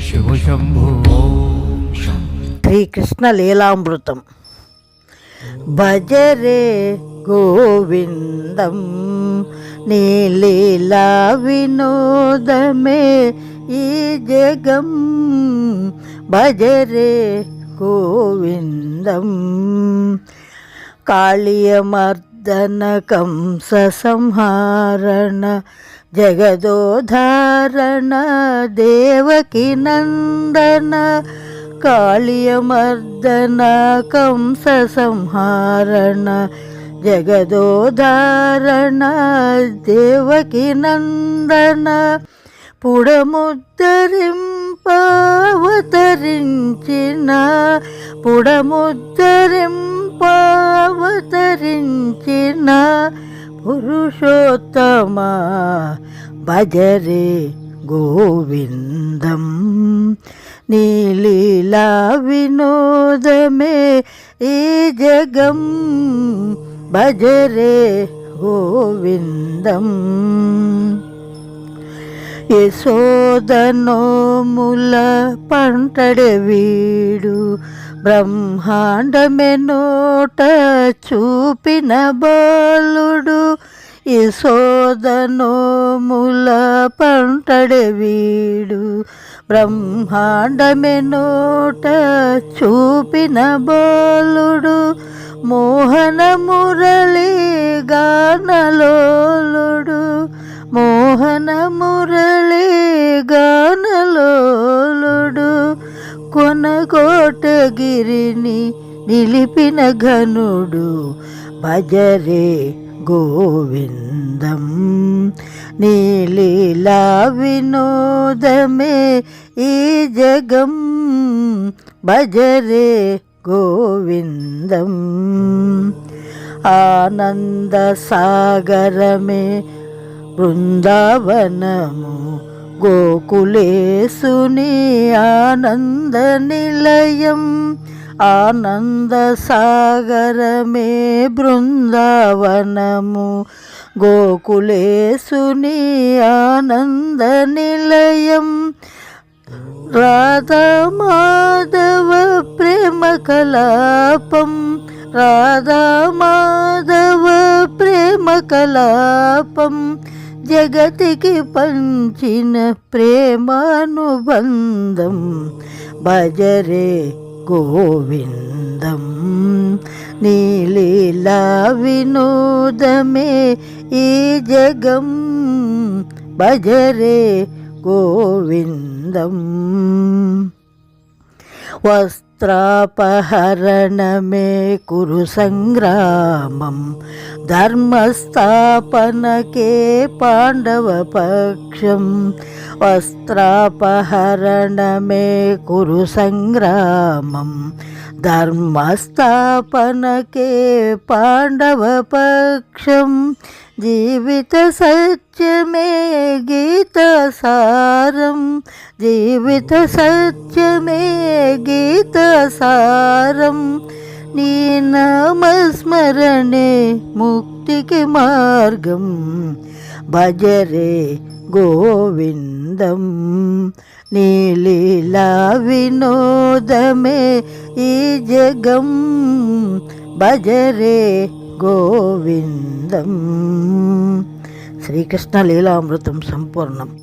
శివ శంభో. శ్రీకృష్ణ లీలామృతం. భజరే గోవిందం నీ లీలా వినోదమే ఈ జగం. భజరే గోవిందం. కాళీయమర్దన కంస సంహారణ జగదోధారణ దేవకి నందన. కాళీయమర్దన కంస సంహారణ జగదోధారణ దేవకి నందన. పుడముద్ధరింపవతరించిన పుడముద్ధరింపవతరించిన పురుషోత్తమ భజరే గోవిందం. నీ లీలా వినోదమే ఈ జగం. భజరే గోవిందం. యశోదనోముల పంటడే వీడు బ్రహ్మాండమే నోట చూపిన బాలుడు. యశోదనోముల పంటడే వీడు బ్రహ్మాండమే నోట చూపిన బాలుడు. మోహన మురళి గానలోలుడు. మోహన మురళి గానలోలుడు. కొనగోటగిరిని నిలిపిన ఘనుడు. భజరే గోవిందం. నీ లీలా వినోదమే ఈ జగం. భజరే గోవిందం. ఆనంద సాగరమే బృందావనము గోకులేశుని ఆనంద నిలయం. ఆనంద సాగరమే బృందావనము గోకులేశుని ఆనంద నిలయం. రాధా మాధవ ప్రేమ కలాపం. రాధా మాధవ ప్రేమ కలాపం. జగతికి పంచిన ప్రేమానుబంధం. భజరే గోవిందం. నీ లీలా వినోదమే ఈ జగం. భజరే గోవిందం. వస్త్రాపహరణమే కురు సంగ్రామం. ధర్మస్థాపనకే పాండవ పక్షం. వస్త్రాపహరణమే కురు సంగ్రామం. ధర్మస్థాపనకే పాండవ పక్షం. జీవిత సత్యమే గీత సారం. జీవిత సత్యమే గీత సారం. నీ నామస్మరణే ముక్తికి మార్గం. భజరే గోవిందం. నీ లీలా వినోదమే ఈ జగం. భజరే గోవిందం. శ్రీకృష్ణ లీలామృతం సంపూర్ణం.